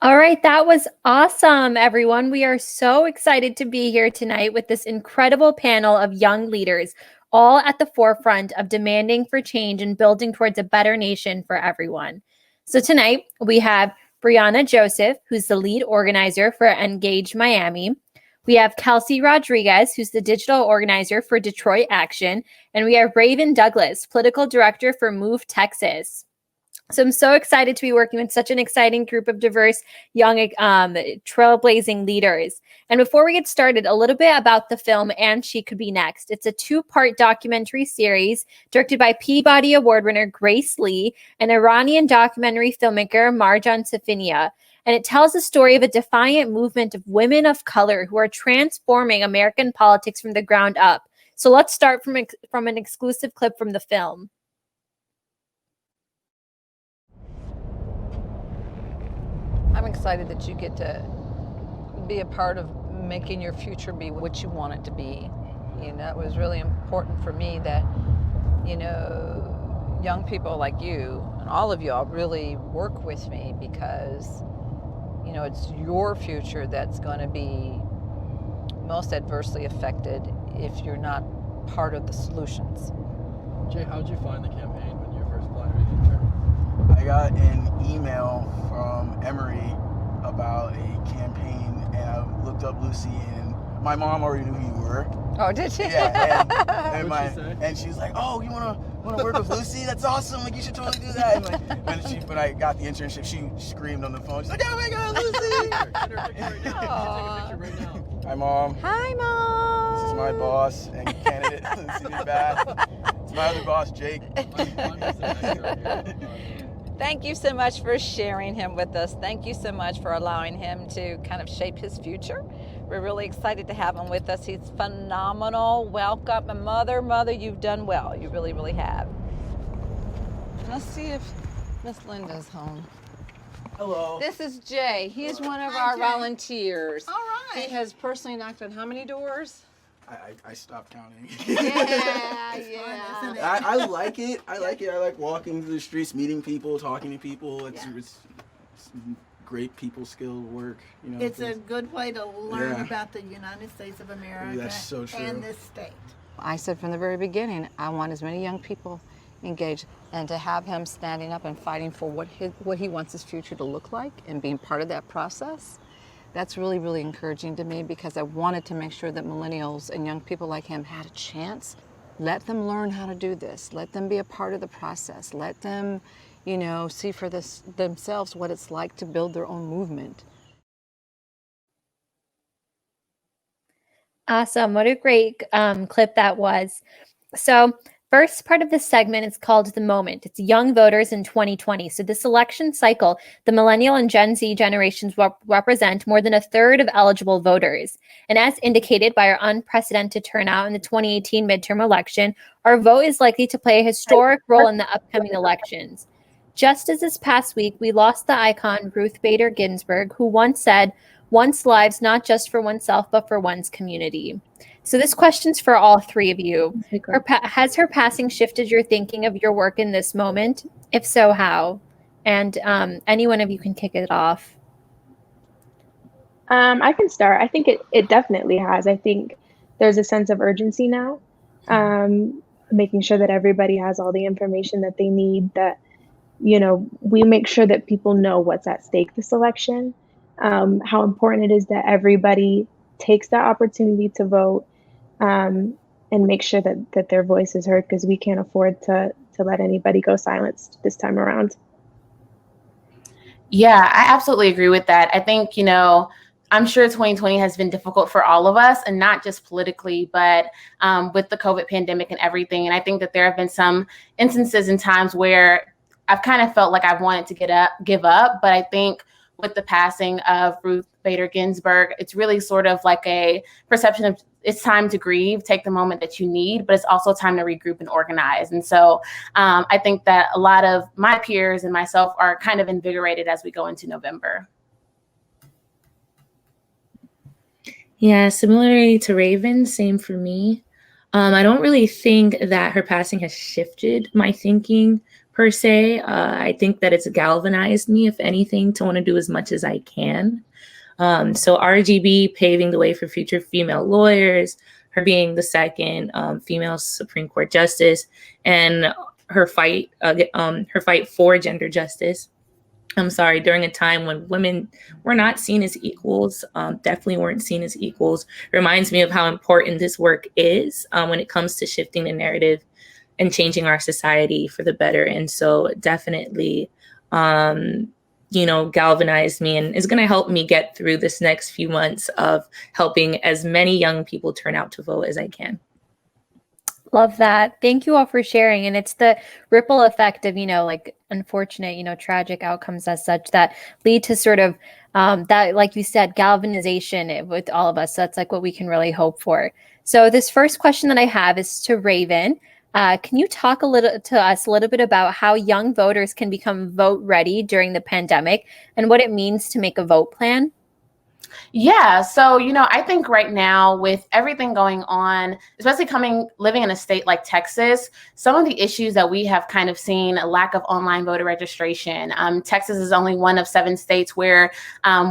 All right, that was awesome, everyone. We are so excited to be here tonight with this incredible panel of young leaders, all at the forefront of demanding for change and building towards a better nation for everyone. So tonight we have Briyana Joseph, who's the lead organizer for Engage Miami. We have Kelsey Rodriguez, who's the digital organizer for Detroit Action. And we have Raven Douglas, political director for Move Texas. So I'm so excited to be working with such an exciting group of diverse, young, trailblazing leaders. And before we get started, a little bit about the film And She Could Be Next. It's a 2-part documentary series directed by Peabody Award winner Grace Lee and Iranian documentary filmmaker Marjan Safinia. And it tells the story of a defiant movement of women of color who are transforming American politics from the ground up. So let's start from an exclusive clip from the film. I'm excited that you get to be a part of making your future be what you want it to be. You know, it was really important for me that, you know, young people like you and all of y'all really work with me because, you know, it's your future that's going to be most adversely affected if you're not part of the solutions. Jay, how did you find the campaign when you first applied to be the chair? I got an email from Emory about a campaign, and I looked up Lucy, and my mom already knew who you were. Oh, did she? Yeah, What'd she say? and she was like, "Oh, you wanna work with Lucy? That's awesome! Like, you should totally do that." And like, when I got the internship, she screamed on the phone. She's like, "Oh my God, Lucy!" Get her picture right now. Take a picture right now. Hi, Mom. Hi, Mom. This is my boss and candidate, Lucy McBath. It's my other boss, Jake. I'm just an extra here. Thank you so much for sharing him with us. Thank you so much for allowing him to kind of shape his future. We're really excited to have him with us. He's phenomenal. Welcome. And mother, you've done well. You really, really have. Let's see if Miss Linda's home. Hello. This is Jay. He is one of our volunteers. All right. He has personally knocked on how many doors? I stopped counting. Yeah. I like it. I like it. I like walking through the streets, meeting people, talking to people. It's great people skill work. You know, it's a good way to learn Yeah. about the United States of America That's so true. and this state. I said from the very beginning, I want as many young people engaged, and to have him standing up and fighting for what he wants his future to look like and being part of that process. That's really, really encouraging to me because I wanted to make sure that millennials and young people like him had a chance. Let them learn how to do this. Let them be a part of the process. Let them, you know, see for themselves what it's like to build their own movement. Awesome. What a great clip that was. So first part of this segment is called The Moment. It's young voters in 2020. So this election cycle, the millennial and Gen Z generations represent more than a third of eligible voters. And as indicated by our unprecedented turnout in the 2018 midterm election, our vote is likely to play a historic role in the upcoming elections. Just as this past week, we lost the icon Ruth Bader Ginsburg, who once said, "One's lives not just for oneself, but for one's community." So this question's for all three of you. Has her passing shifted your thinking of your work in this moment? If so, how? And any one of you can kick it off. I can start. I think it definitely has. I think there's a sense of urgency now, making sure that everybody has all the information that they need, that, you know, we make sure that people know what's at stake this election, how important it is that everybody takes that opportunity to vote, and make sure that their voice is heard, because we can't afford to let anybody go silenced this time around. Yeah, I absolutely agree with that. I think, you know, I'm sure 2020 has been difficult for all of us, and not just politically, but with the COVID pandemic and everything. And I think that there have been some instances and times where I've kind of felt like I've wanted to give up. But I think with the passing of Ruth Bader Ginsburg, it's really sort of like a perception of it's time to grieve, take the moment that you need, but it's also time to regroup and organize. And so I think that a lot of my peers and myself are kind of invigorated as we go into November. Yeah, similarly to Raven, same for me. I don't really think that her passing has shifted my thinking per se. I think that it's galvanized me, if anything, to want to do as much as I can. So RGB paving the way for future female lawyers, her being the second female Supreme Court justice, and her fight for gender justice. During a time when women were not seen as equals, definitely weren't seen as equals, reminds me of how important this work is when it comes to shifting the narrative and changing our society for the better. And so definitely, galvanized me and is going to help me get through this next few months of helping as many young people turn out to vote as I can. Love that. Thank you all for sharing. And it's the ripple effect of, unfortunate, tragic outcomes as such that lead to sort of that, like you said, galvanization with all of us. So that's like what we can really hope for. So this first question that I have is to Raven. Can you talk to us a little bit about how young voters can become vote ready during the pandemic and what it means to make a vote plan? Yeah. So, I think right now with everything going on, especially living in a state like Texas, some of the issues that we have kind of seen, a lack of online voter registration. Texas is only one of 7 states where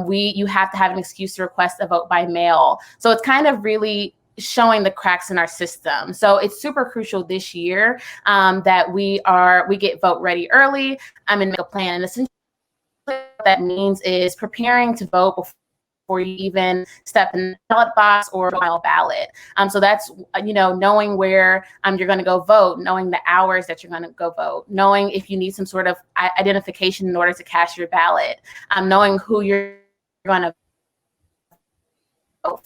you have to have an excuse to request a vote by mail. So it's kind of really showing the cracks in our system. So it's super crucial this year that we get vote ready early and make a plan. And essentially what that means is preparing to vote before you even step in the ballot box or file a ballot. So that's, knowing where you're going to go vote, knowing the hours that you're going to go vote, knowing if you need some sort of identification in order to cast your ballot, knowing who you're going to vote.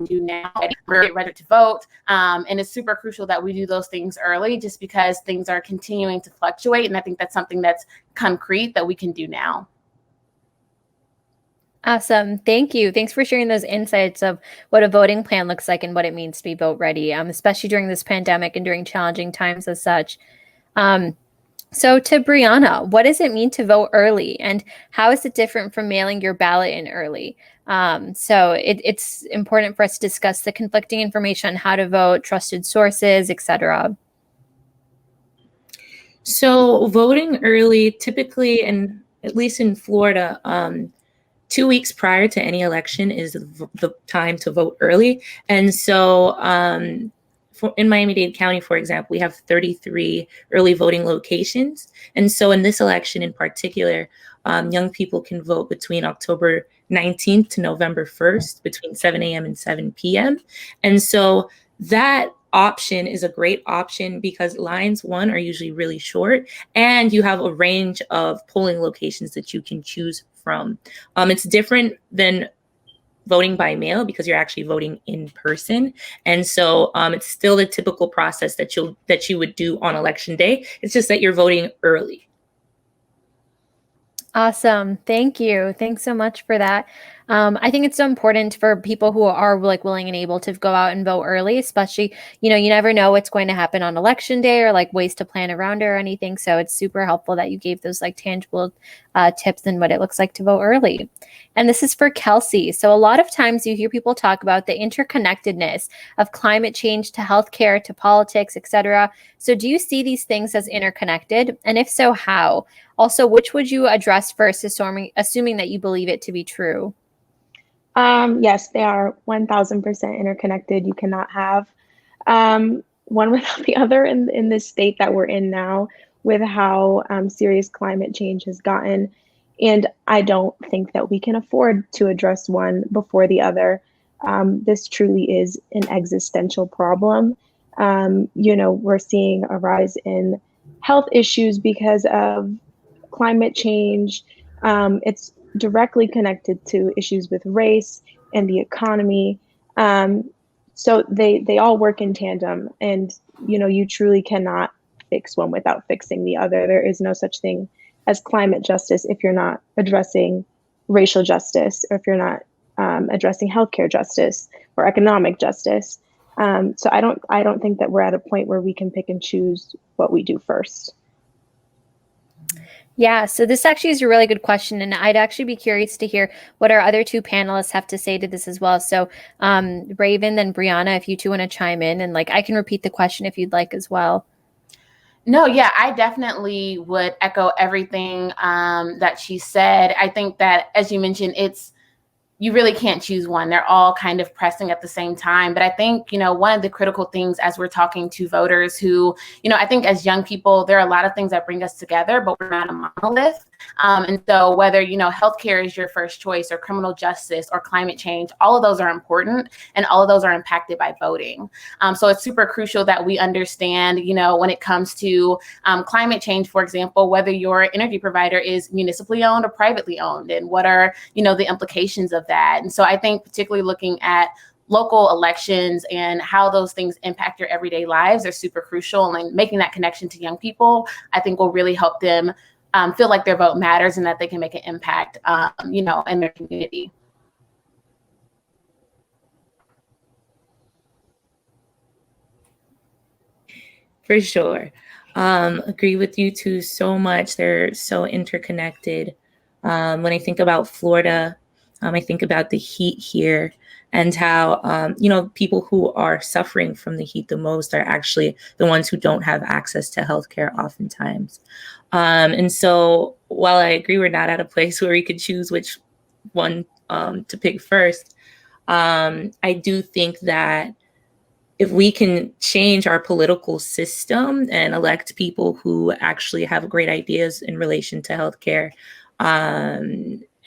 Do now, get ready to vote. And it's super crucial that we do those things early just because things are continuing to fluctuate. And I think that's something that's concrete that we can do now. Awesome. Thank you. Thanks for sharing those insights of what a voting plan looks like and what it means to be vote ready, especially during this pandemic and during challenging times as such. So to Briyana, what does it mean to vote early and how is it different from mailing your ballot in early? So it's important for us to discuss the conflicting information on how to vote, trusted sources, etc. So voting early, typically, and at least in Florida, 2 weeks prior to any election is the time to vote early. And so in Miami-Dade County, for example, we have 33 early voting locations. And so in this election in particular, young people can vote between October 19th to November 1st between 7 a.m. and 7 p.m. And so that option is a great option because lines, one, are usually really short, and you have a range of polling locations that you can choose from. It's different than voting by mail because you're actually voting in person. And so it's still the typical process that you would do on election day. It's just that you're voting early. Awesome. Thank you. Thanks so much for that. I think it's so important for people who are willing and able to go out and vote early, especially, you never know what's going to happen on election day or ways to plan around it or anything. So it's super helpful that you gave those tangible tips and what it looks like to vote early. And this is for Kelsey. So a lot of times you hear people talk about the interconnectedness of climate change to healthcare, to politics, etc. So do you see these things as interconnected? And if so, how? Also, which would you address first, assuming that you believe it to be true? Yes, they are 1000% interconnected. You cannot have one without the other in this state that we're in now with how serious climate change has gotten. And I don't think that we can afford to address one before the other. This truly is an existential problem. We're seeing a rise in health issues because of climate change. It's directly connected to issues with race and the economy. So they all work in tandem, and you truly cannot fix one without fixing the other. There is no such thing as climate justice if you're not addressing racial justice, or if you're not addressing healthcare justice or economic justice. So I don't think that we're at a point where we can pick and choose what we do first. Yeah, so this actually is a really good question, and I'd actually be curious to hear what our other two panelists have to say to this as well. So Raven, then Briyana, if you two want to chime in, and I can repeat the question if you'd like as well. No, yeah, I definitely would echo everything that she said. I think that, as you mentioned, you really can't choose one. They're all kind of pressing at the same time. But I think, one of the critical things as we're talking to voters who, I think as young people, there are a lot of things that bring us together, but we're not a monolith. And so whether, healthcare is your first choice, or criminal justice, or climate change, all of those are important, and all of those are impacted by voting. So it's super crucial that we understand, when it comes to climate change, for example, whether your energy provider is municipally owned or privately owned, and what are, the implications of that. And so I think particularly looking at local elections and how those things impact your everyday lives are super crucial. And making that connection to young people, I think, will really help them feel like their vote matters and that they can make an impact, in their community. For sure. Agree with you two so much. They're so interconnected. When I think about Florida, I think about the heat here, and how, people who are suffering from the heat the most are actually the ones who don't have access to healthcare oftentimes. And so while I agree we're not at a place where we could choose which one to pick first, I do think that if we can change our political system and elect people who actually have great ideas in relation to healthcare,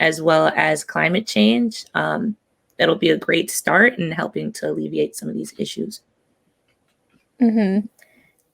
as well as climate change, that'll be a great start in helping to alleviate some of these issues. Mm-hmm.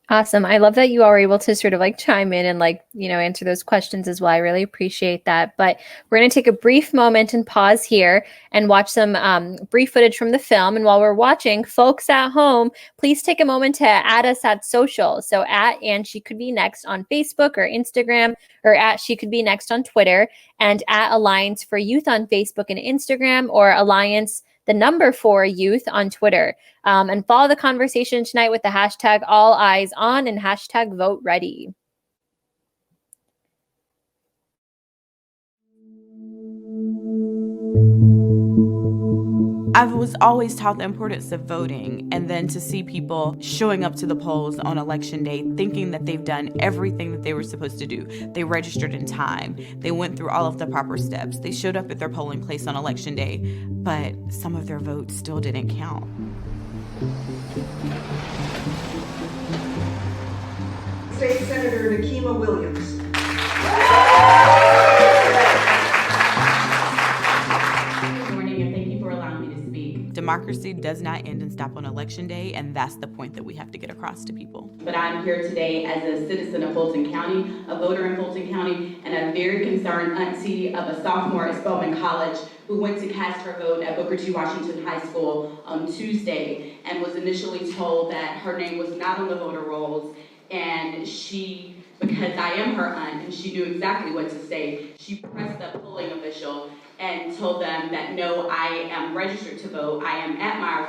Awesome. I love that you all were able to sort of chime in and answer those questions as well. I really appreciate that. But we're going to take a brief moment and pause here and watch some brief footage from the film. And while we're watching, folks at home, please take a moment to add us at social. So at And She Could Be Next on Facebook or Instagram, or at She Could Be Next on Twitter, and at Alliance for Youth on Facebook and Instagram, or Alliance for Youth on Twitter. And follow the conversation tonight with the hashtag #AllEyesOn and hashtag #VoteReady. I was always taught the importance of voting, and then to see people showing up to the polls on election day thinking that they've done everything that they were supposed to do. They registered in time. They went through all of the proper steps. They showed up at their polling place on election day, but some of their votes still didn't count. State Senator Nikema Williams. Democracy does not end and stop on election day, and that's the point that we have to get across to people. But I'm here today as a citizen of Fulton County, a voter in Fulton County, and a very concerned auntie of a sophomore at Spelman College who went to cast her vote at Booker T. Washington High School on Tuesday and was initially told that her name was not on the voter rolls, and she, because I am her aunt and she knew exactly what to say, she pressed the polling official and told them that no, I am registered to vote. I am at my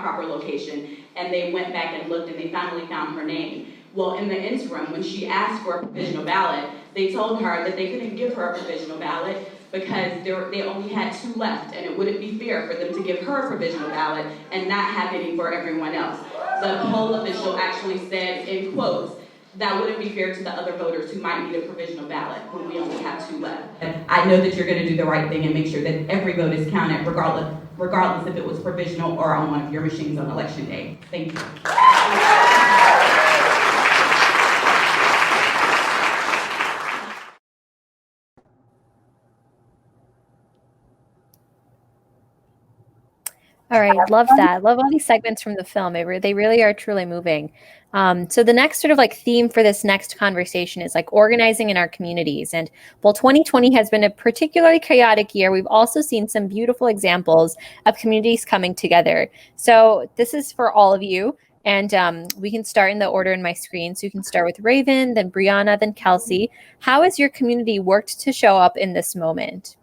proper location. And they went back and looked, and they finally found her name. Well, in the interim, when she asked for a provisional ballot, they told her that they couldn't give her a provisional ballot because they only had 2 left, and it wouldn't be fair for them to give her a provisional ballot and not have any for everyone else. The poll official actually said, in quotes, that wouldn't be fair to the other voters who might need a provisional ballot when we only have 2 left. I know that you're going to do the right thing and make sure that every vote is counted, regardless if it was provisional or on one of your machines on election day. Thank you. All right, love that. Love all these segments from the film. They really are truly moving. So the next sort of theme for this next conversation is organizing in our communities. And while 2020 has been a particularly chaotic year, we've also seen some beautiful examples of communities coming together. So this is for all of you. And we can start in the order in my screen. So you can start with Raven, then Briyana, then Kelsey. How has your community worked to show up in this moment?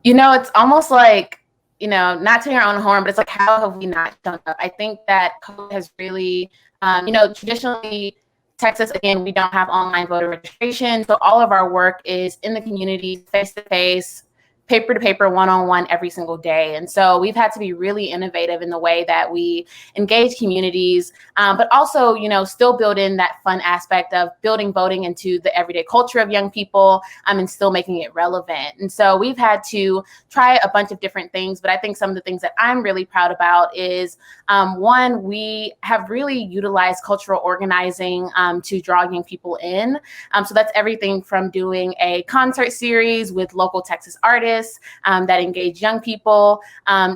It's almost like, not to your own horn, but it's like, how have we not shown up? I think that COVID has really, traditionally, Texas, again, we don't have online voter registration. So all of our work is in the community, face-to-face, paper to paper, one-on-one every single day. And so we've had to be really innovative in the way that we engage communities, but also, still build in that fun aspect of building voting into the everyday culture of young people, and still making it relevant. And so we've had to try a bunch of different things, but I think some of the things that I'm really proud about is, one, we have really utilized cultural organizing to draw young people in. So that's everything from doing a concert series with local Texas artists that engage young people,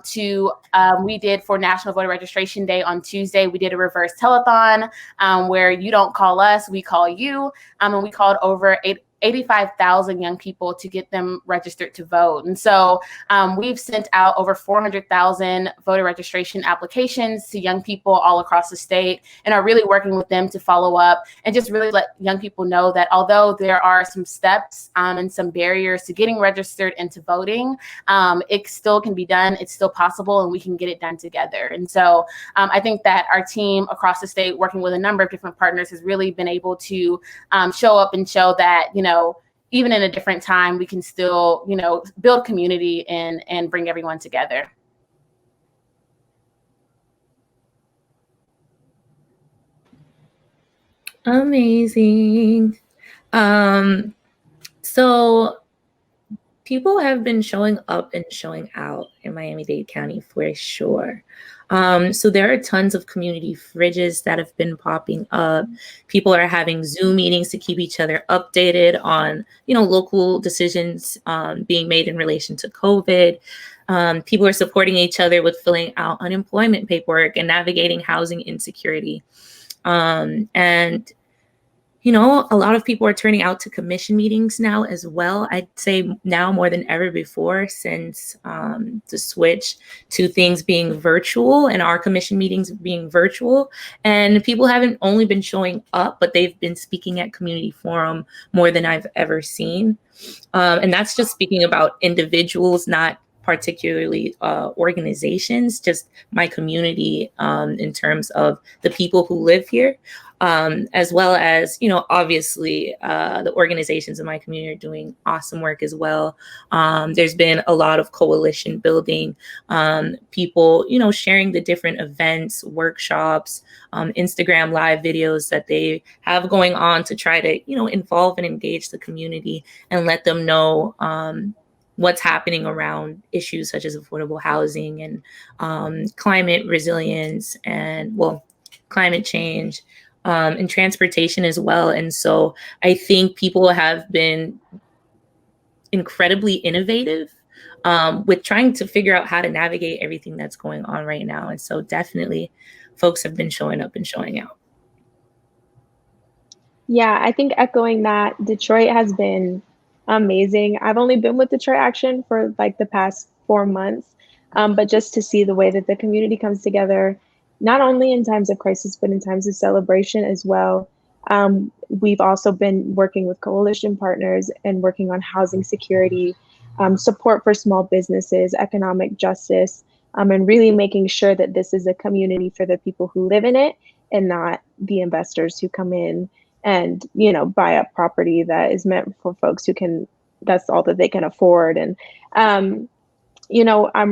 to we did for National Voter Registration Day on Tuesday, we did a reverse telethon where you don't call us, we call you. And we called over 85,000 young people to get them registered to vote. And so we've sent out over 400,000 voter registration applications to young people all across the state, and are really working with them to follow up and just really let young people know that although there are some steps and some barriers to getting registered and to voting, it still can be done. It's still possible, and we can get it done together. And so I think that our team across the state, working with a number of different partners, has really been able to show up and show that, even in a different time, we can still, build community and bring everyone together. Amazing. So people have been showing up and showing out in Miami-Dade County for sure. So there are tons of community fridges that have been popping up. People are having Zoom meetings to keep each other updated on, local decisions being made in relation to COVID. People are supporting each other with filling out unemployment paperwork and navigating housing insecurity. And a lot of people are turning out to commission meetings now as well. I'd say now more than ever before, since the switch to things being virtual and our commission meetings being virtual. And people haven't only been showing up, but they've been speaking at community forum more than I've ever seen. And that's just speaking about individuals, not particularly organizations, just my community in terms of the people who live here. As well as, obviously the organizations in my community are doing awesome work as well. There's been a lot of coalition building, people, sharing the different events, workshops, Instagram live videos that they have going on to try to, involve and engage the community and let them know what's happening around issues such as affordable housing and climate resilience and, climate change. And transportation as well. And so I think people have been incredibly innovative with trying to figure out how to navigate everything that's going on right now. And so definitely folks have been showing up and showing out. Yeah, I think echoing that, Detroit has been amazing. I've only been with Detroit Action for like the past 4 months, but just to see the way that the community comes together, not only in times of crisis, but in times of celebration as well. We've also been working with coalition partners and working on housing security, support for small businesses, economic justice, and really making sure that this is a community for the people who live in it and not the investors who come in and, buy up property that is meant for folks who that's all that they can afford. And, I'm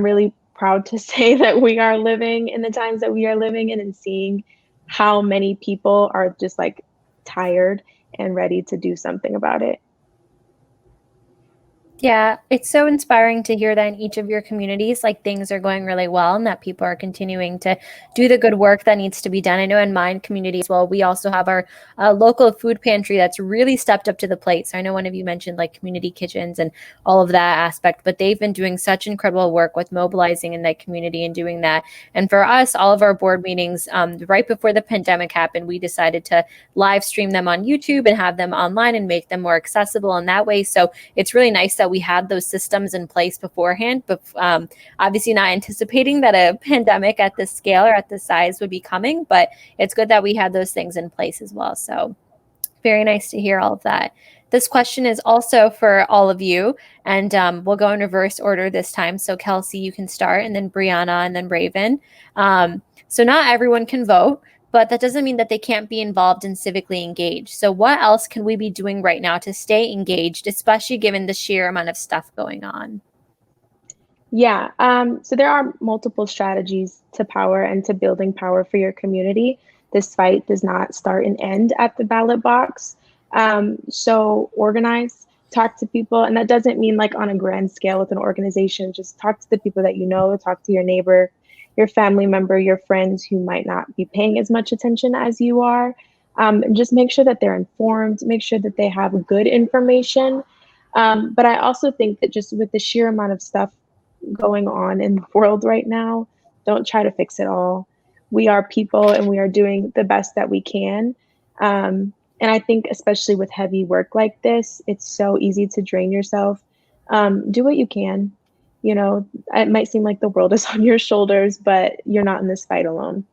really proud to say that we are living in the times that we are living in and seeing how many people are just like tired and ready to do something about it. Yeah, it's so inspiring to hear that in each of your communities, like things are going really well and that people are continuing to do the good work that needs to be done. I know in my community as well, we also have our local food pantry that's really stepped up to the plate. So I know one of you mentioned like community kitchens and all of that aspect, but they've been doing such incredible work with mobilizing in that community and doing that. And for us, all of our board meetings, right before the pandemic happened, we decided to live stream them on YouTube and have them online and make them more accessible in that way. So it's really nice that we had those systems in place beforehand, but obviously not anticipating that a pandemic at this scale or at this size would be coming, but it's good that we had those things in place as well. So very nice to hear all of that. This question is also for all of you, and we'll go in reverse order this time. So Kelsey, you can start, and then Briyana, and then Raven. So not everyone can vote, but that doesn't mean that they can't be involved and civically engaged. So what else can we be doing right now to stay engaged, especially given the sheer amount of stuff going on? Yeah, so there are multiple strategies to power and to building power for your community. This fight does not start and end at the ballot box. So organize, talk to people, and that doesn't mean like on a grand scale with an organization. Just talk to the people that you know, talk to your neighbor, your family member, your friends who might not be paying as much attention as you are. And just make sure that they're informed, make sure that they have good information. But I also think that just with the sheer amount of stuff going on in the world right now. Don't try to fix it all. We are people and we are doing the best that we can. And I think, especially with heavy work like this, it's so easy to drain yourself. Do what you can. You know, it might seem like the world is on your shoulders, but you're not in this fight alone.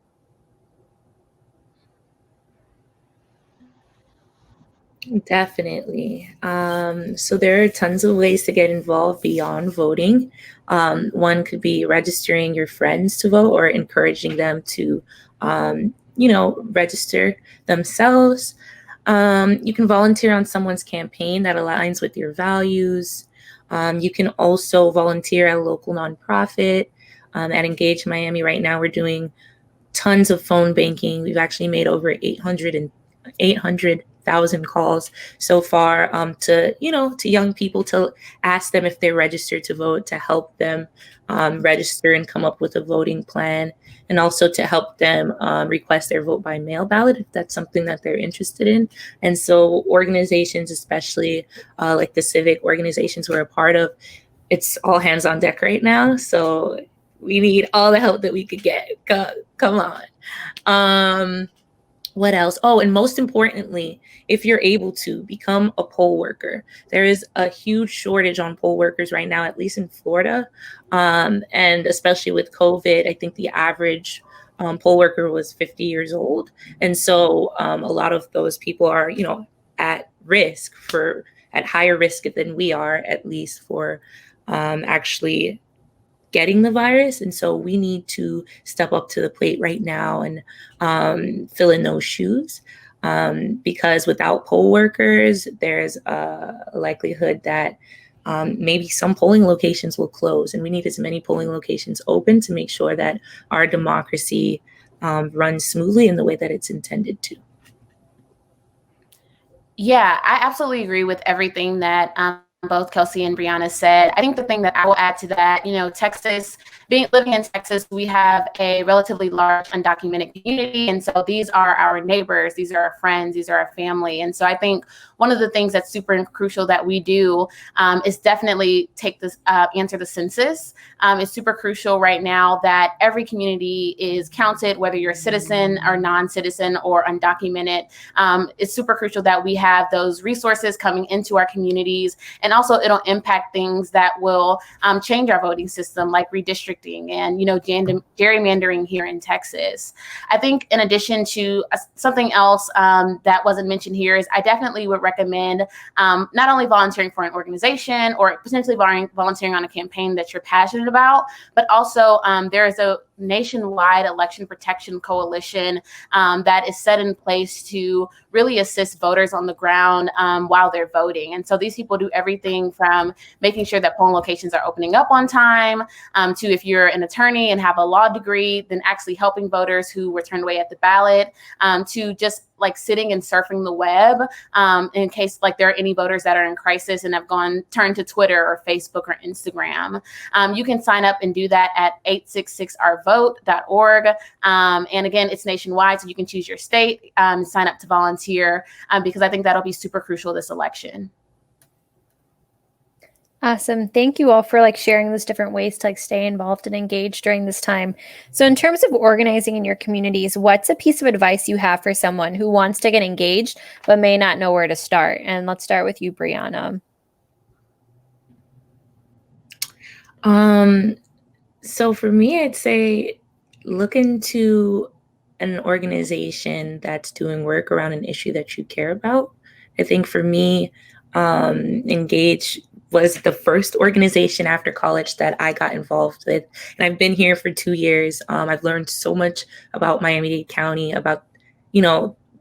Definitely. So there are tons of ways to get involved beyond voting. One could be registering your friends to vote or encouraging them to, register themselves. You can volunteer on someone's campaign that aligns with your values. You can also volunteer at a local nonprofit. At Engage Miami right now, we're doing tons of phone banking. We've actually made over 800,000 calls so far to young people to ask them if they're registered to vote, to help them register and come up with a voting plan, and also to help them request their vote by mail ballot if that's something that they're interested in. And so organizations, especially like the civic organizations we're a part of, it's all hands on deck right now. So we need all the help that we could get. Come on. What else? Oh, and most importantly, if you're able to become a poll worker, there is a huge shortage on poll workers right now, at least in Florida. And especially with COVID, I think the average poll worker was 50 years old. And so a lot of those people are, at higher risk than we are, at least for actually getting the virus. And so we need to step up to the plate right now and fill in those shoes, because without poll workers, there's a likelihood that maybe some polling locations will close, and we need as many polling locations open to make sure that our democracy runs smoothly in the way that it's intended to. Yeah, I absolutely agree with everything that both Kelsey and Briyana said. I think the thing that I will add to that, Texas, living in Texas, we have a relatively large undocumented community. And so these are our neighbors, these are our friends, these are our family. And so I think one of the things that's super crucial that we do is definitely take this, answer the census. It's super crucial right now that every community is counted, whether you're a citizen or non-citizen or undocumented. It's super crucial that we have those resources coming into our communities. And also it'll impact things that will change our voting system, like redistricting and, gerrymandering here in Texas. I think in addition to something else that wasn't mentioned here is I definitely would recommend not only volunteering for an organization or potentially volunteering on a campaign that you're passionate about, but also there is a nationwide election protection coalition that is set in place to really assist voters on the ground while they're voting. And so these people do everything from making sure that polling locations are opening up on time, to if you're an attorney and have a law degree, then actually helping voters who were turned away at the ballot, to just like sitting and surfing the web in case like there are any voters that are in crisis and have turned to Twitter or Facebook or Instagram. You can sign up and do that at 866ourvote.org. And again, it's nationwide, so you can choose your state, sign up to volunteer, because I think that'll be super crucial this election. Awesome. Thank you all for sharing those different ways to stay involved and engaged during this time. So in terms of organizing in your communities, what's a piece of advice you have for someone who wants to get engaged but may not know where to start? And let's start with you, Briyana. So for me, I'd say look into an organization that's doing work around an issue that you care about. I think for me, Engage was the first organization after college that I got involved with. And I've been here for 2 years. I've learned so much about Miami-Dade County, about,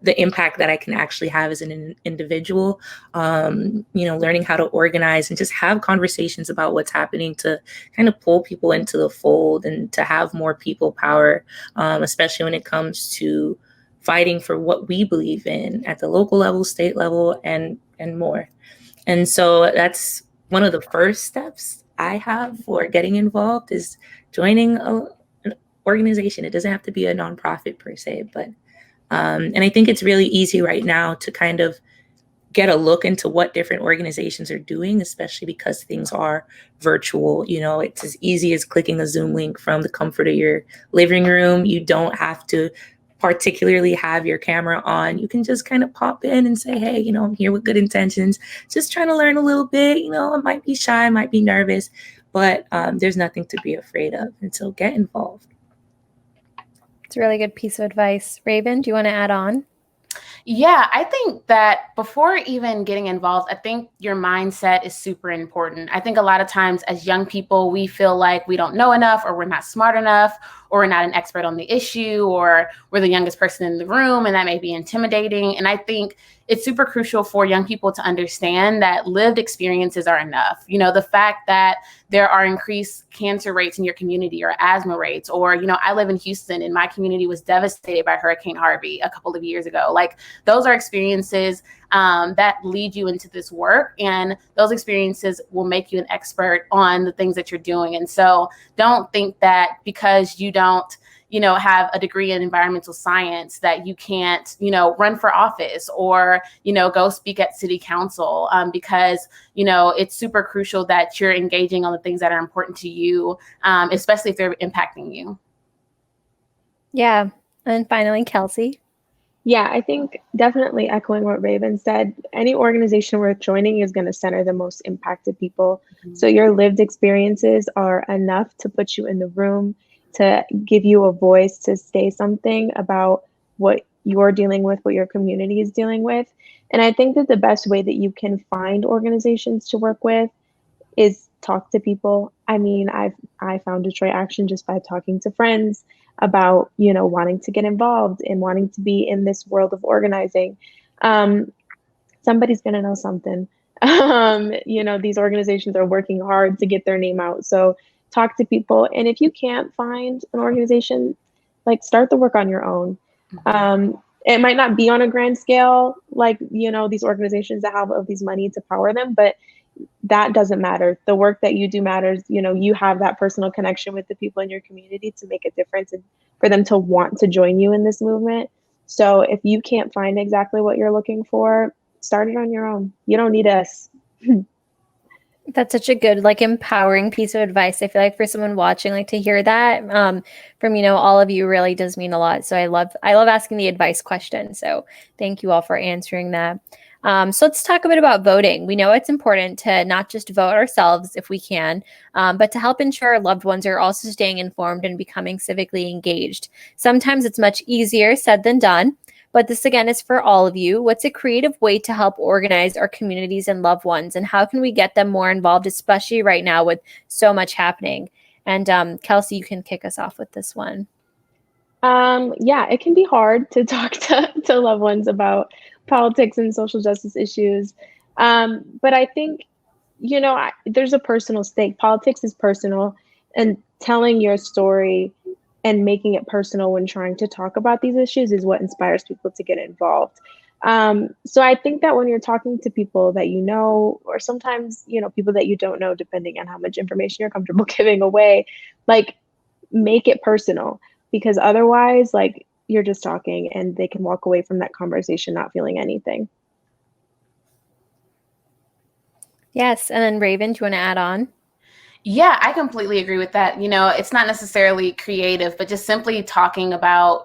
the impact that I can actually have as an individual, learning how to organize and just have conversations about what's happening to kind of pull people into the fold and to have more people power, especially when it comes to fighting for what we believe in at the local level, state level, and more. And so that's one of the first steps I have for getting involved is joining an organization. It doesn't have to be a nonprofit per se, but and I think it's really easy right now to kind of get a look into what different organizations are doing, especially because things are virtual. It's as easy as clicking a Zoom link from the comfort of your living room. You don't have to particularly have your camera on. You can just kind of pop in and say, hey, I'm here with good intentions, just trying to learn a little bit. I might be shy, I might be nervous, but there's nothing to be afraid of. And so get involved. It's a really good piece of advice. Raven, do you want to add on? Yeah, I think that before even getting involved, I think your mindset is super important. I think a lot of times as young people, we feel like we don't know enough, or we're not smart enough, or we're not an expert on the issue, or we're the youngest person in the room, and that may be intimidating. And I think it's super crucial for young people to understand that lived experiences are enough. The fact that there are increased cancer rates in your community or asthma rates, or, I live in Houston and my community was devastated by Hurricane Harvey a couple of years ago. Like, those are experiences that lead you into this work, and those experiences will make you an expert on the things that you're doing. And so don't think that because you don't have a degree in environmental science that you can't, run for office or, go speak at city council, because, it's super crucial that you're engaging on the things that are important to you, especially if they're impacting you. Yeah. And finally, Kelsey. Yeah, I think definitely echoing what Raven said, any organization worth joining is going to center the most impacted people. So your lived experiences are enough to put you in the room, to give you a voice, to say something about what you're dealing with, what your community is dealing with. And I think that the best way that you can find organizations to work with is talk to people. I mean, I found Detroit Action just by talking to friends about, wanting to get involved and wanting to be in this world of organizing. Somebody's going to know something. These organizations are working hard to get their name out. So talk to people. And if you can't find an organization, like, start the work on your own. It might not be on a grand scale, like, these organizations that have all these money to power them, but that doesn't matter. The work that you do matters. You have that personal connection with the people in your community to make a difference and for them to want to join you in this movement. So if you can't find exactly what you're looking for, start it on your own. You don't need us. That's such a good, empowering piece of advice. I feel like for someone watching, to hear that from, all of you really does mean a lot. So I love asking the advice question. So thank you all for answering that. So let's talk a bit about voting. We know it's important to not just vote ourselves if we can, but to help ensure our loved ones are also staying informed and becoming civically engaged. Sometimes it's much easier said than done, but this again is for all of you. What's a creative way to help organize our communities and loved ones, and how can we get them more involved, especially right now with so much happening? And Kelsey, you can kick us off with this one. Yeah, it can be hard to talk to loved ones about politics and social justice issues. But I think, there's a personal stake. Politics is personal, and telling your story and making it personal when trying to talk about these issues is what inspires people to get involved. So I think that when you're talking to people that you know, or sometimes, people that you don't know, depending on how much information you're comfortable giving away, make it personal, because otherwise, you're just talking and they can walk away from that conversation not feeling anything. Yes. And then Raven, do you want to add on? Yeah, I completely agree with that. It's not necessarily creative, but just simply talking about,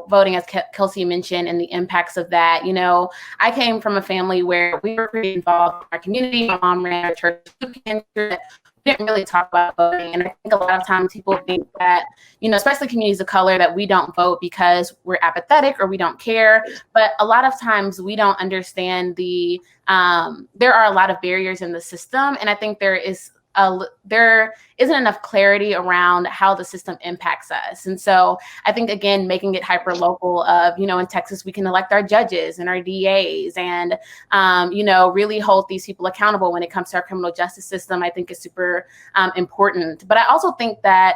voting, as Kelsey mentioned, and the impacts of that. I came from a family where we were pretty involved in our community. My mom ran a church food pantry. We didn't really talk about voting. And I think a lot of times people think that, especially communities of color, that we don't vote because we're apathetic or we don't care. But a lot of times we don't understand there are a lot of barriers in the system. And I think there is there isn't enough clarity around how the system impacts us. And so I think, again, making it hyper local of, in Texas, we can elect our judges and our DAs and, really hold these people accountable when it comes to our criminal justice system, I think is super important. But I also think that,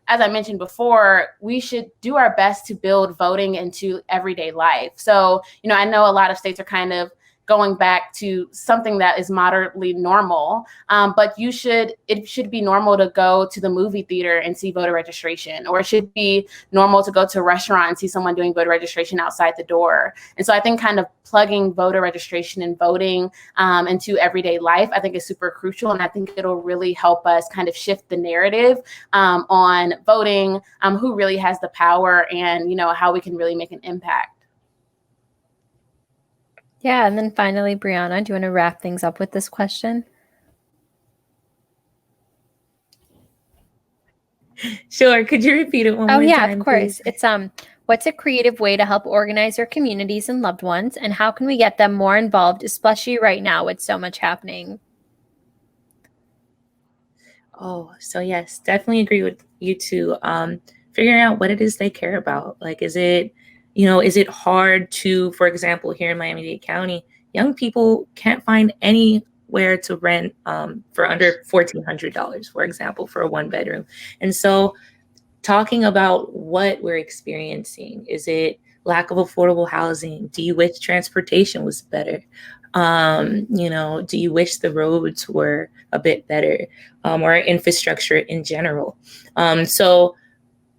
as I mentioned before, we should do our best to build voting into everyday life. So, I know a lot of states are kind of going back to something that is moderately normal, but it should be normal to go to the movie theater and see voter registration, or it should be normal to go to a restaurant and see someone doing voter registration outside the door. And so I think kind of plugging voter registration and voting into everyday life, I think is super crucial. And I think it'll really help us kind of shift the narrative on voting, who really has the power, and, how we can really make an impact. Yeah, and then finally, Briyana, do you want to wrap things up with this question? Sure. Could you repeat it one more time? Oh, yeah, of course. Please? It's what's a creative way to help organize our communities and loved ones, and how can we get them more involved, especially right now with so much happening? Oh, so yes, definitely agree with you too. Figuring out what it is they care about. Like, is it hard to, for example, here in Miami-Dade County, young people can't find anywhere to rent for under $1,400, for example, for a 1-bedroom. And so talking about what we're experiencing, is it lack of affordable housing? Do you wish transportation was better? Do you wish the roads were a bit better, or infrastructure in general? So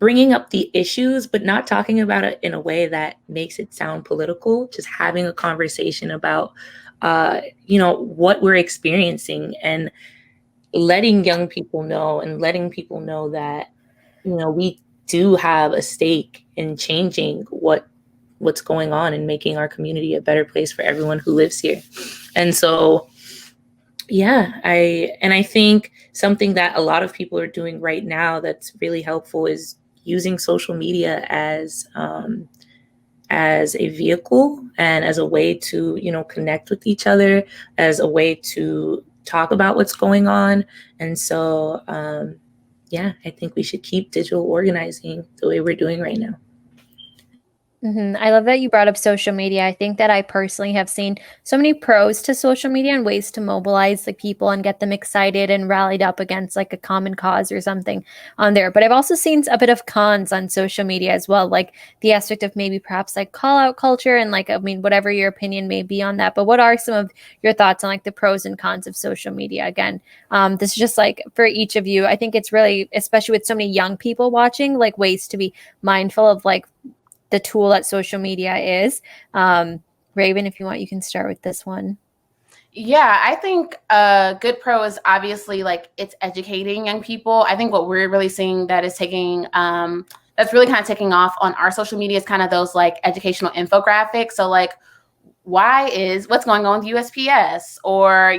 bringing up the issues, but not talking about it in a way that makes it sound political, just having a conversation about, what we're experiencing, and letting young people know, and letting people know that, we do have a stake in changing what's going on and making our community a better place for everyone who lives here. And so, yeah, I think something that a lot of people are doing right now that's really helpful is using social media as a vehicle and as a way to, connect with each other, as a way to talk about what's going on. And so, I think we should keep digital organizing the way we're doing right now. I love that you brought up social media. I think that I personally have seen so many pros to social media and ways to mobilize people and get them excited and rallied up against a common cause or something on there. But I've also seen a bit of cons on social media as well, like the aspect of maybe perhaps call out culture and whatever your opinion may be on that. But what are some of your thoughts on the pros and cons of social media? Again, this is just for each of you. I think it's really, especially with so many young people watching, ways to be mindful of the tool that social media is. Raven, if you want, you can start with this one. Yeah, I think a good pro is obviously it's educating young people. I think what we're really seeing that is taking that's really kind of taking off on our social media is kind of those educational infographics. So what's going on with USPS, or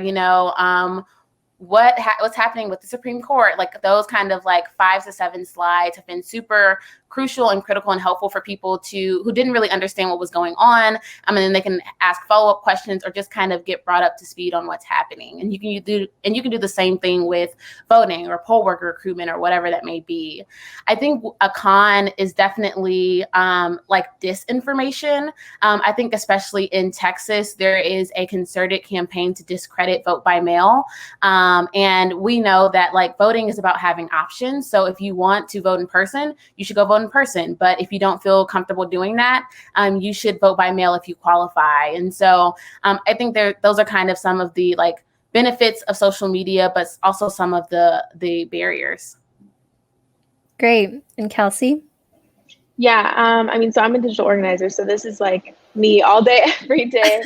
what's happening with the Supreme Court? Those kind of 5 to 7 slides have been super crucial and critical and helpful for people who didn't really understand what was going on. And then they can ask follow-up questions or just kind of get brought up to speed on what's happening. And you can do the same thing with voting or poll worker recruitment or whatever that may be. I think a con is definitely disinformation. I think especially in Texas, there is a concerted campaign to discredit vote by mail. And we know that voting is about having options. So if you want to vote in person, you should go vote in person. But if you don't feel comfortable doing that, you should vote by mail if you qualify. And so I think those are kind of some of the benefits of social media, but also some of the barriers. Great. And Kelsey? Yeah, so I'm a digital organizer, so this is me all day, every day,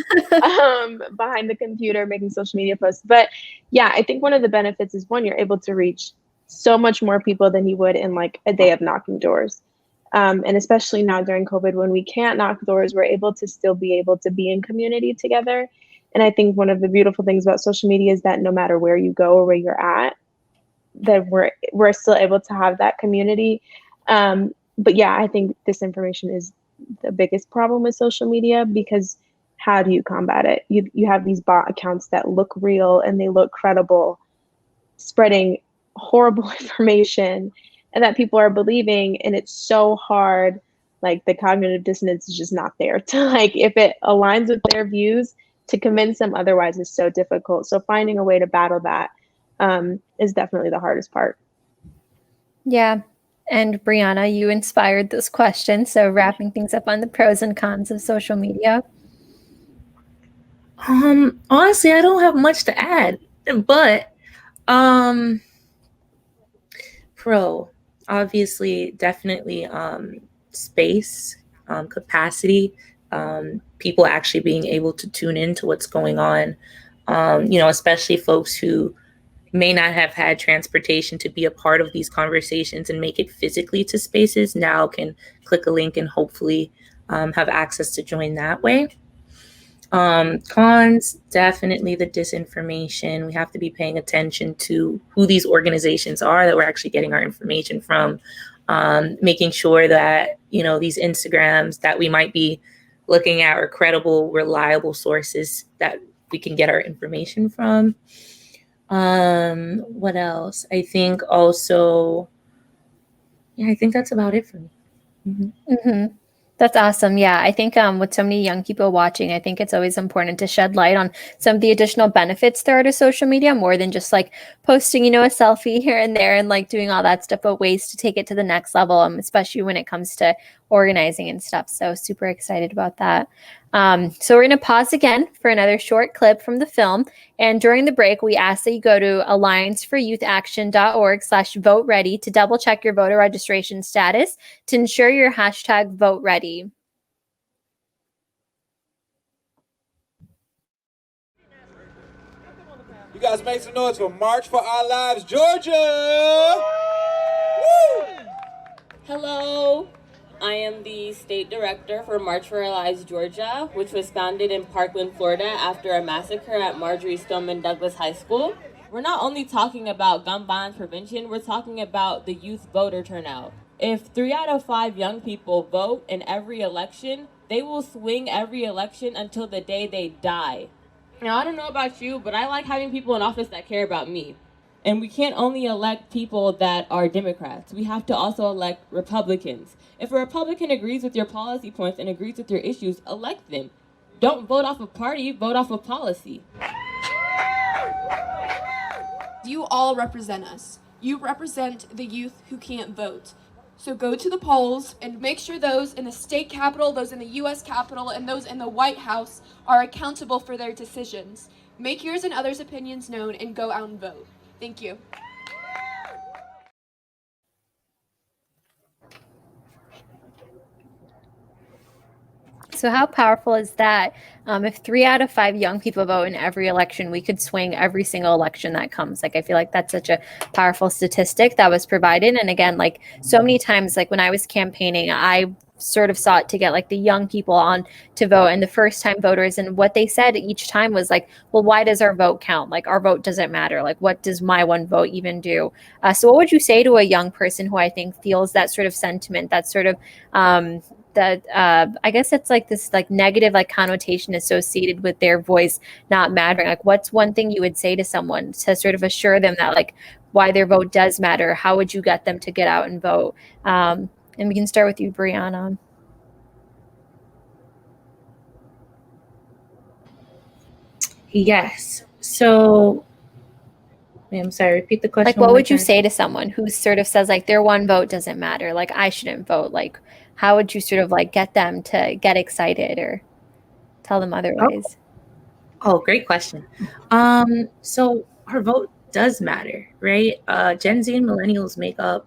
behind the computer making social media posts. But yeah, I think one of the benefits is, one, you're able to reach so much more people than you would in a day of knocking doors. And especially now during COVID, when we can't knock doors, we're able to still be in community together. And I think one of the beautiful things about social media is that no matter where you go or where you're at, that we're still able to have that community. But yeah, I think disinformation is the biggest problem with social media, because how do you combat it? You have these bot accounts that look real and they look credible, spreading horrible information and that people are believing, and it's so hard. Like the cognitive dissonance is just not there to, like, if it aligns with their views, to convince them otherwise is so difficult. So finding a way to battle that is definitely the hardest part. Yeah. And Briyana, you inspired this question. So wrapping things up on the pros and cons of social media. Honestly, I don't have much to add, but pro, obviously, definitely space, capacity, people actually being able to tune into what's going on, especially folks who may not have had transportation to be a part of these conversations and make it physically to spaces now can click a link and hopefully have access to join that way. Cons, definitely the disinformation. We have to be paying attention to who these organizations are that we're actually getting our information from, making sure that, these Instagrams that we might be looking at are credible, reliable sources that we can get our information from. What else? I think also, I think that's about it for me. Mm-hmm. Mm-hmm. That's awesome. Yeah, I think with so many young people watching, I think it's always important to shed light on some of the additional benefits there are to social media, more than just like posting, a selfie here and there and like doing all that stuff, but ways to take it to the next level, especially when it comes to organizing and stuff. So super excited about that. So we're going to pause again for another short clip from the film. And during the break, we ask that you go to allianceforyouthAction.org/vote ready to double check your voter registration status to ensure your hashtag vote ready. You guys make some noise for March for Our Lives, Georgia! Woo! Hello. I am the state director for March for Our Lives Georgia, which was founded in Parkland, Florida after a massacre at Marjorie Stoneman Douglas High School. We're not only talking about gun violence prevention, we're talking about the youth voter turnout. If 3 out of 5 young people vote in every election, they will swing every election until the day they die. Now, I don't know about you, but I like having people in office that care about me. And we can't only elect people that are Democrats. We have to also elect Republicans. If a Republican agrees with your policy points and agrees with your issues, elect them. Don't vote off of party, vote off of policy. You all represent us. You represent the youth who can't vote. So go to the polls and make sure those in the state capitol, those in the U.S. Capitol, and those in the White House are accountable for their decisions. Make yours and others' opinions known and go out and vote. Thank you. So how powerful is that? If 3 out of 5 young people vote in every election, we could swing every single election that comes. Like, I feel like that's such a powerful statistic that was provided. And again, like so many times, like when I was campaigning, I sort of sought to get like the young people on to vote and the first time voters. And what they said each time was like, well, why does our vote count? Like our vote doesn't matter. Like what does my one vote even do? So what would you say to a young person who I think feels that sort of sentiment, that sort of, I guess it's like this like negative like connotation associated with their voice not mattering? Like what's one thing you would say to someone to sort of assure them that like why their vote does matter? How would you get them to get out and vote? And we can start with you, Briyana. Yes. So, I'm sorry, repeat the question. Like, what would you say to someone who sort of says like their one vote doesn't matter? Like I shouldn't vote. Like, how would you sort of like get them to get excited or tell them otherwise? Oh, great question. So our vote does matter, right? Gen Z and millennials make up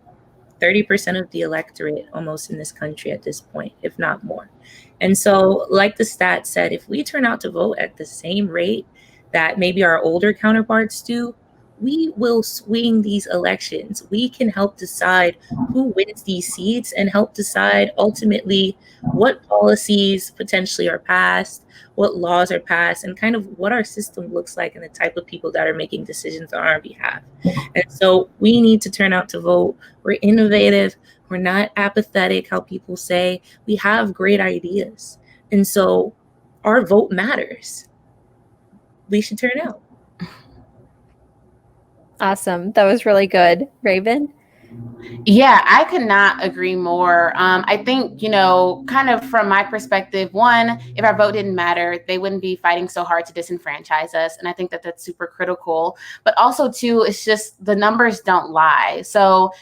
30% of the electorate almost in this country at this point, if not more. And so, like the stat said, if we turn out to vote at the same rate that maybe our older counterparts do, we will swing these elections. We can help decide who wins these seats and help decide ultimately what policies potentially are passed, what laws are passed, and kind of what our system looks like and the type of people that are making decisions on our behalf. And so we need to turn out to vote. We're innovative. We're not apathetic, how people say. We have great ideas. And so our vote matters. We should turn out. Awesome. That was really good. Raven? Yeah, I could not agree more. I think, kind of from my perspective, one, if our vote didn't matter, they wouldn't be fighting so hard to disenfranchise us. And I think that that's super critical. But also, two, it's just the numbers don't lie. So,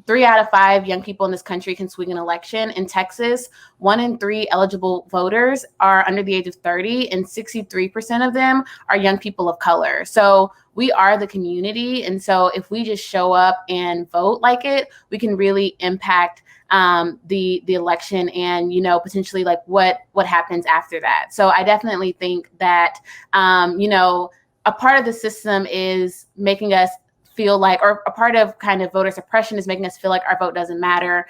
3 out of 5 young people in this country can swing an election. In Texas, 1 in 3 eligible voters are under the age of 30, and 63% of them are young people of color. So we are the community. And so if we just show up and vote like it, we can really impact the election and, potentially like what happens after that. So I definitely think that, a part of the system is making us feel like, or a part of kind of voter suppression is making us feel like our vote doesn't matter,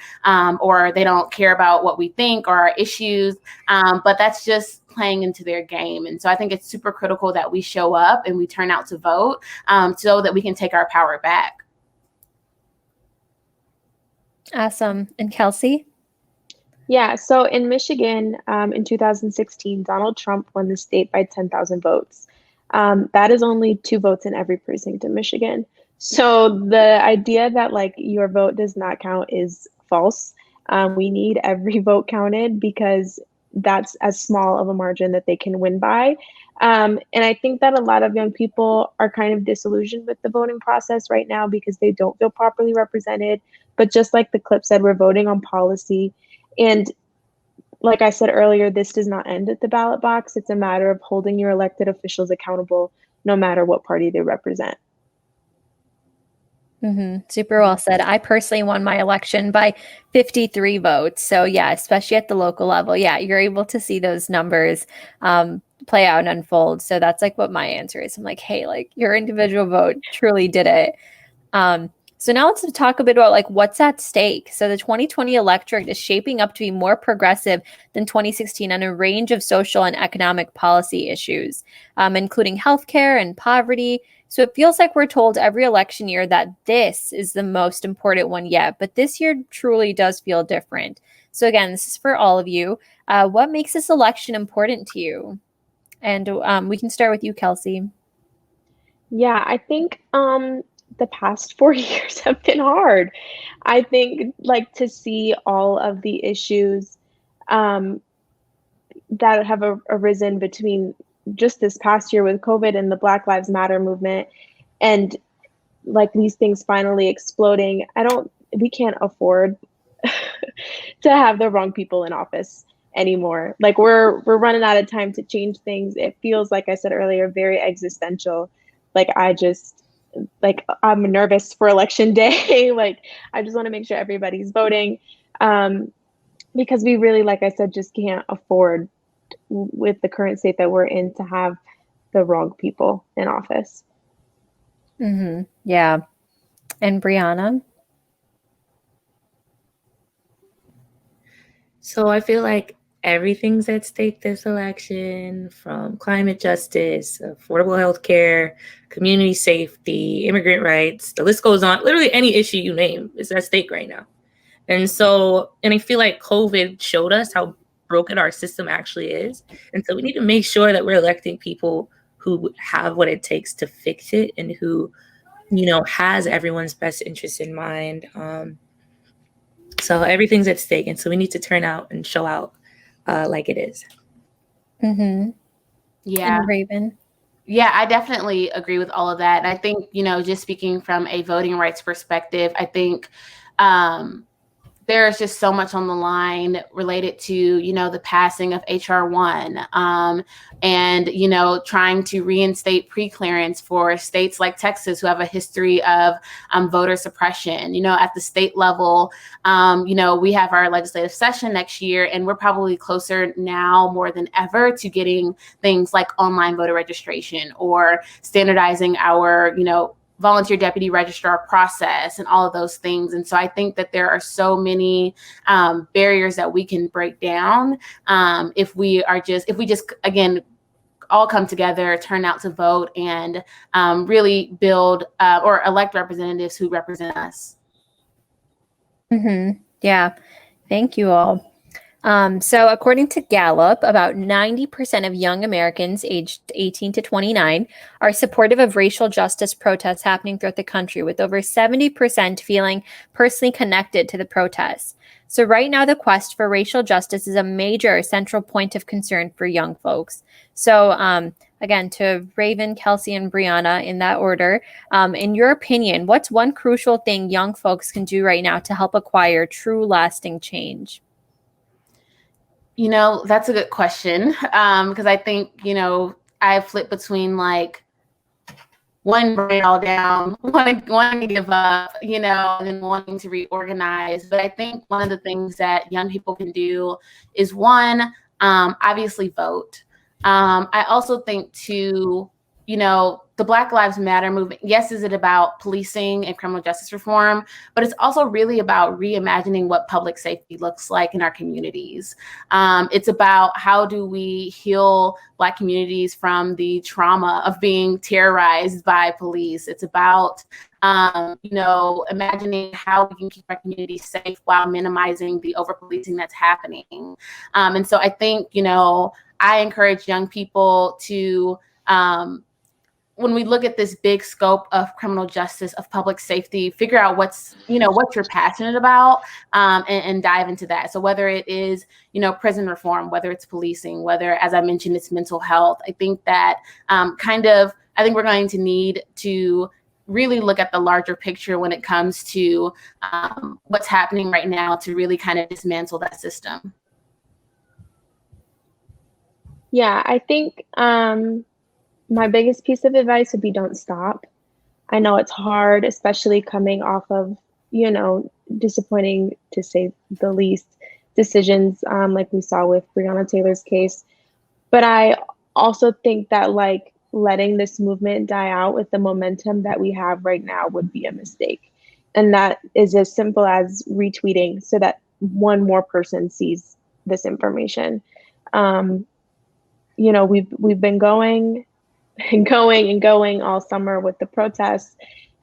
or they don't care about what we think or our issues. But that's just playing into their game. And so I think it's super critical that we show up and we turn out to vote, so that we can take our power back. Awesome. And Kelsey? Yeah, so in Michigan, in 2016, Donald Trump won the state by 10,000 votes. That is only 2 votes in every precinct in Michigan. So the idea that like your vote does not count is false. We need every vote counted because that's as small of a margin that they can win by. And I think that a lot of young people are kind of disillusioned with the voting process right now because they don't feel properly represented. But just like the clip said, we're voting on policy. And like I said earlier, this does not end at the ballot box. It's a matter of holding your elected officials accountable, no matter what party they represent. Super well said. I personally won my election by 53 votes. So yeah, especially at the local level, yeah, you're able to see those numbers play out and unfold. So that's like what my answer is. I'm like, hey, like your individual vote truly did it. So now let's talk a bit about like what's at stake. So the 2020 electorate is shaping up to be more progressive than 2016 on a range of social and economic policy issues, including healthcare and poverty. So it feels like we're told every election year that this is the most important one yet, but this year truly does feel different. So again, this is for all of you. What makes this election important to you? And we can start with you, Kelsey. Yeah, I think the past 4 years have been hard. I think like to see all of the issues that have arisen between just this past year with COVID and the Black Lives Matter movement, and like these things finally exploding. We can't afford to have the wrong people in office anymore. Like we're running out of time to change things. It feels, like I said earlier, very existential. Like I'm nervous for election day. Like I just want to make sure everybody's voting, because we really, like I said, just can't afford with the current state that we're in to have the wrong people in office. Yeah. And Briyana? So I feel like everything's at stake this election, from climate justice, affordable health care, community safety, immigrant rights. The list goes on. Literally any issue you name is at stake right now. And I feel like COVID showed us how broken our system actually is. And so we need to make sure that we're electing people who have what it takes to fix it and who, has everyone's best interest in mind. So everything's at stake. And so we need to turn out and show out like it is. Yeah. And Raven? Yeah, I definitely agree with all of that. And I think, just speaking from a voting rights perspective, I think there's just so much on the line related to, the passing of HR 1 and, trying to reinstate pre-clearance for states like Texas who have a history of voter suppression. At the state level, we have our legislative session next year, and we're probably closer now more than ever to getting things like online voter registration or standardizing our, volunteer deputy registrar process and all of those things. And so I think that there are so many barriers that we can break down if we just, again, all come together, turn out to vote, and really build or elect representatives who represent us. Yeah. Thank you all. So according to Gallup, about 90% of young Americans aged 18 to 29 are supportive of racial justice protests happening throughout the country, with over 70% feeling personally connected to the protests. So right now, the quest for racial justice is a major central point of concern for young folks. So again, to Raven, Kelsey, and Briyana in that order, in your opinion, what's one crucial thing young folks can do right now to help acquire true lasting change? You know, that's a good question, because I think, you know, I flip between like one bring it all down, wanting to give up, you know, and then wanting to reorganize. But I think one of the things that young people can do is one, obviously vote. I also think too, you know, the Black Lives Matter movement, yes, is it about policing and criminal justice reform, but it's also really about reimagining what public safety looks like in our communities. It's about how do we heal Black communities from the trauma of being terrorized by police. It's about, you know, imagining how we can keep our communities safe while minimizing the over-policing that's happening. And so I think, you know, I encourage young people to, when we look at this big scope of criminal justice, of public safety, figure out what's, you know, what you're passionate about, and dive into that. So whether it is, you know, prison reform, whether it's policing, whether, as I mentioned, it's mental health, I think that I think we're going to need to really look at the larger picture when it comes to what's happening right now to really kind of dismantle that system. Yeah, I think my biggest piece of advice would be don't stop. I know it's hard, especially coming off of, you know, disappointing, to say the least, decisions like we saw with Breonna Taylor's case. But I also think that like letting this movement die out with the momentum that we have right now would be a mistake. And that is as simple as retweeting so that one more person sees this information. You know, we've been going and going all summer with the protests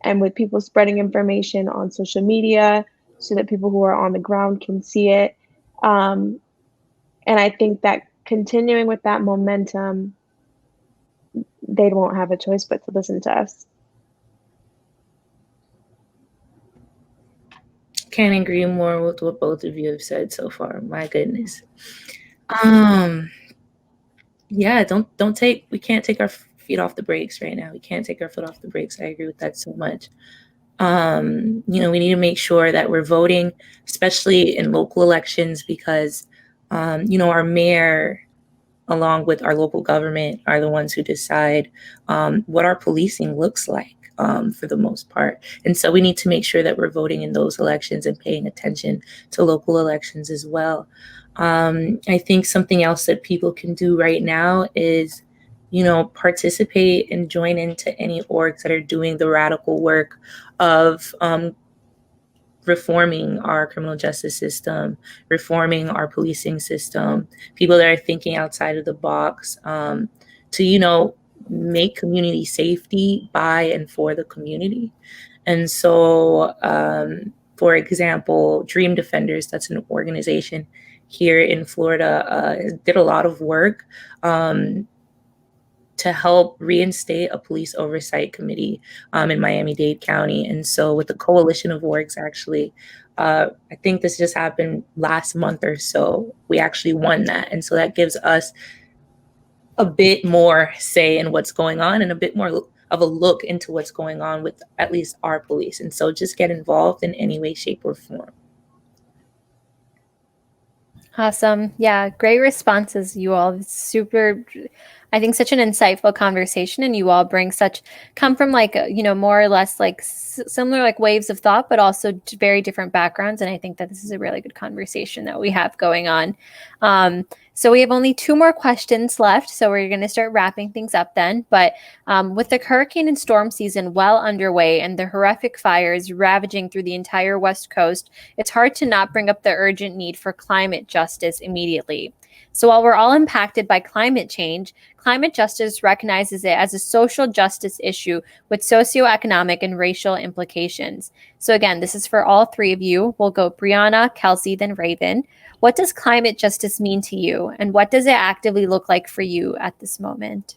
and with people spreading information on social media so that people who are on the ground can see it. And I think that continuing with that momentum, they won't have a choice but to listen to us. Can't agree more with what both of you have said so far. My goodness. Yeah, we can't take our feet off the brakes right now. We can't take our foot off the brakes. I agree with that so much. You know, we need to make sure that we're voting, especially in local elections, because, you know, our mayor, along with our local government, are the ones who decide what our policing looks like for the most part. And so we need to make sure that we're voting in those elections and paying attention to local elections as well. I think something else that people can do right now is, you know, participate and join into any orgs that are doing the radical work of reforming our criminal justice system, reforming our policing system, people that are thinking outside of the box to, you know, make community safety by and for the community. And so, for example, Dream Defenders, that's an organization here in Florida, did a lot of work to help reinstate a police oversight committee in Miami-Dade County. And so with the coalition of orgs, actually, I think this just happened last month or so, we actually won that. And so that gives us a bit more say in what's going on and a bit more of a look into what's going on with at least our police. And so just get involved in any way, shape, or form. Awesome. Yeah, great responses, you all. It's super, I think, such an insightful conversation, and you all come from like, you know, more or less like similar like waves of thought, but also very different backgrounds. And I think that this is a really good conversation that we have going on. So we have only 2 more questions left, so we're going to start wrapping things up then. But with the hurricane and storm season well underway and the horrific fires ravaging through the entire West Coast, it's hard to not bring up the urgent need for climate justice immediately. So while we're all impacted by climate change, climate justice recognizes it as a social justice issue with socioeconomic and racial implications. So again, this is for all three of you. We'll go Briyana, Kelsey, then Raven. What does climate justice mean to you, and what does it actively look like for you at this moment?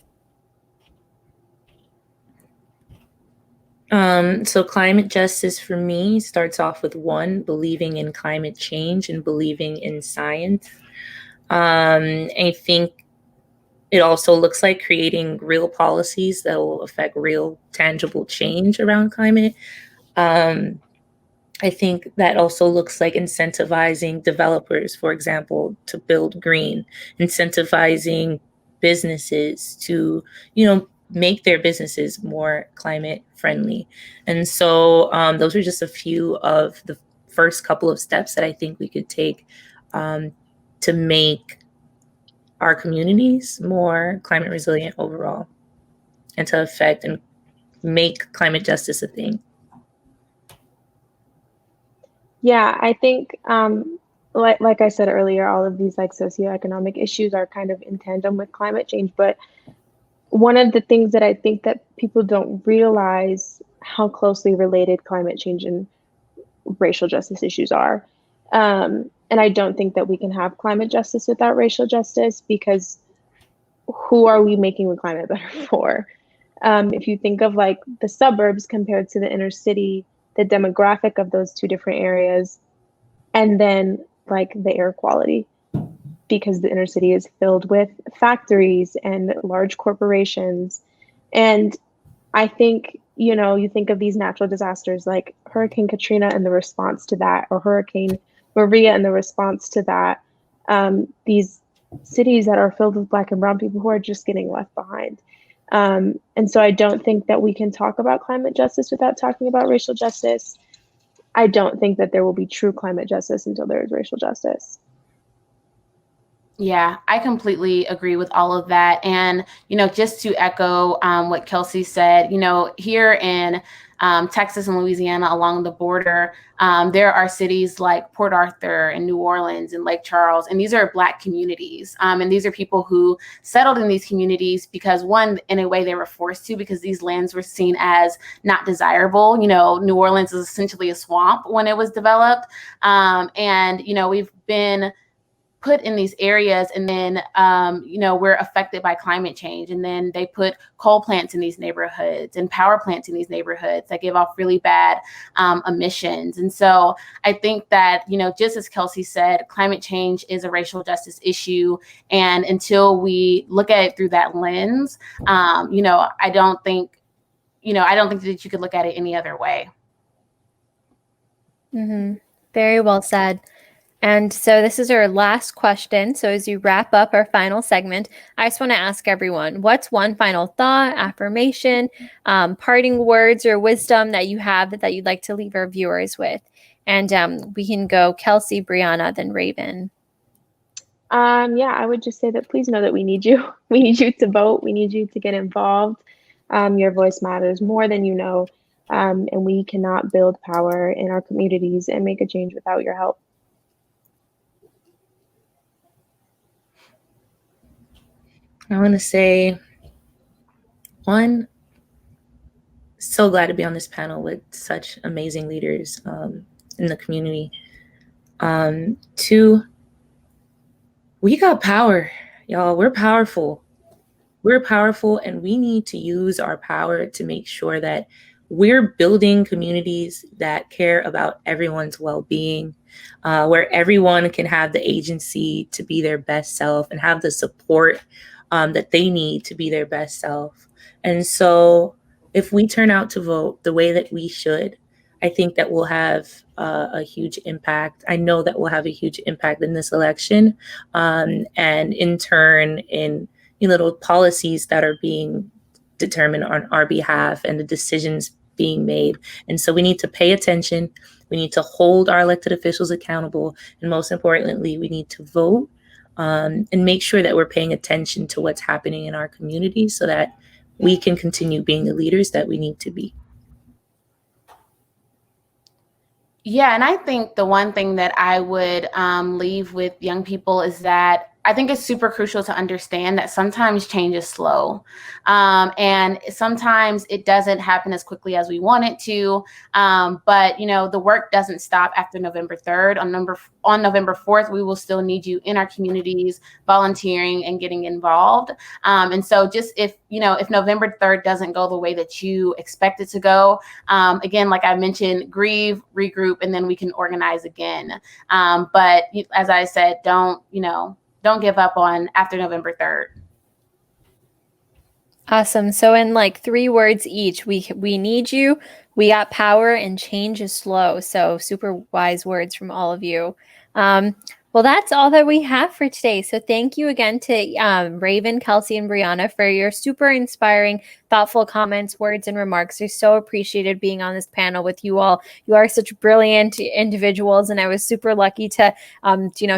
So climate justice for me starts off with one, believing in climate change and believing in science. I think it also looks like creating real policies that will affect real tangible change around climate. I think that also looks like incentivizing developers, for example, to build green, incentivizing businesses to, make their businesses more climate friendly. And so those are just a few of the first couple of steps that I think we could take to make our communities more climate resilient overall and to affect and make climate justice a thing. Yeah, I think, like I said earlier, all of these like socioeconomic issues are kind of in tandem with climate change. But one of the things that I think that people don't realize how closely related climate change and racial justice issues are. And I don't think that we can have climate justice without racial justice, because who are we making the climate better for? If you think of like the suburbs compared to the inner city, the demographic of those two different areas, and then like the air quality, because the inner city is filled with factories and large corporations. And I think, you think of these natural disasters like Hurricane Katrina and the response to that, or Hurricane Maria and the response to that, these cities that are filled with Black and brown people who are just getting left behind. And so I don't think that we can talk about climate justice without talking about racial justice. I don't think that there will be true climate justice until there is racial justice. Yeah, I completely agree with all of that. And, just to echo what Kelsey said, here in Texas and Louisiana along the border, there are cities like Port Arthur and New Orleans and Lake Charles, and these are Black communities. And these are people who settled in these communities because, one, in a way they were forced to, because these lands were seen as not desirable. New Orleans is essentially a swamp when it was developed. And, we've been put in these areas, and then we're affected by climate change, and then they put coal plants in these neighborhoods and power plants in these neighborhoods that give off really bad emissions. And so I think that, just as Kelsey said, climate change is a racial justice issue, and until we look at it through that lens, I don't think that you could look at it any other way. Mm-hmm. Very well said. And so this is our last question. So as you wrap up our final segment, I just want to ask everyone, what's one final thought, affirmation, parting words or wisdom that you have that you'd like to leave our viewers with? And we can go Kelsey, Briyana, then Raven. Yeah, I would just say that please know that we need you. We need you to vote. We need you to get involved. Your voice matters more than you know. And we cannot build power in our communities and make a change without your help. I want to say, one, so glad to be on this panel with such amazing leaders in the community. Two, we got power, y'all. We're powerful. We're powerful, and we need to use our power to make sure that we're building communities that care about everyone's well-being, where everyone can have the agency to be their best self and have the support that they need to be their best self. And so if we turn out to vote the way that we should, I think that we'll have a huge impact. I know that we'll have a huge impact in this election, and in turn in little policies that are being determined on our behalf and the decisions being made. And so we need to pay attention. We need to hold our elected officials accountable. And most importantly, we need to vote and make sure that we're paying attention to what's happening in our community so that we can continue being the leaders that we need to be. Yeah, and I think the one thing that I would leave with young people is that I think it's super crucial to understand that sometimes change is slow. And sometimes it doesn't happen as quickly as we want it to. But, the work doesn't stop after November 3rd. On November 4th, we will still need you in our communities, volunteering and getting involved. And so just if November 3rd doesn't go the way that you expect it to go, again, like I mentioned, grieve, regroup, and then we can organize again. But as I said, don't give up on after November 3rd. Awesome. So in like 3 words each, we need you, we got power, and change is slow. So super wise words from all of you. Well, that's all that we have for today. So thank you again to Raven, Kelsey, and Briyana for your super inspiring, thoughtful comments, words, and remarks. They're so appreciated being on this panel with you all. You are such brilliant individuals, and I was super lucky to,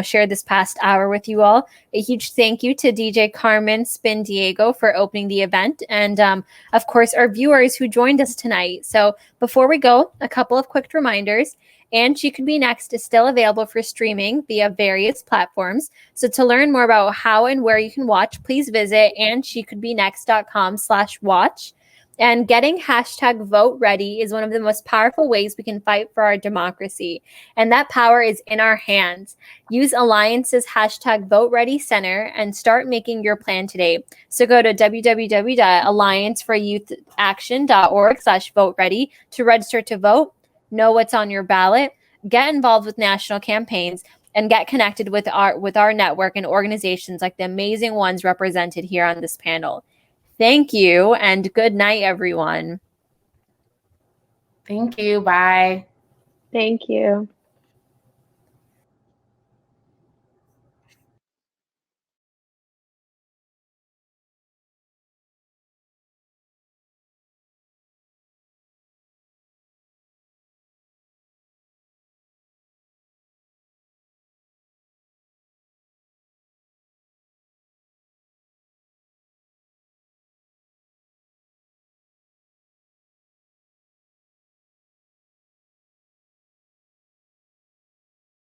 share this past hour with you all. A huge thank you to DJ Carmen Spin Diego for opening the event, and of course, our viewers who joined us tonight. So before we go, a couple of quick reminders. And She Could Be Next is still available for streaming via various platforms. So to learn more about how and where you can watch, please visit andshecouldbenext.com/watch. And getting #VoteReady is one of the most powerful ways we can fight for our democracy. And that power is in our hands. Use Alliance's #VoteReady Center and start making your plan today. So go to www.allianceforyouthAction.org/voteready to register to vote, know what's on your ballot, get involved with national campaigns, and get connected with our network and organizations like the amazing ones represented here on this panel. Thank you, and good night, everyone. Thank you. Bye. Thank you.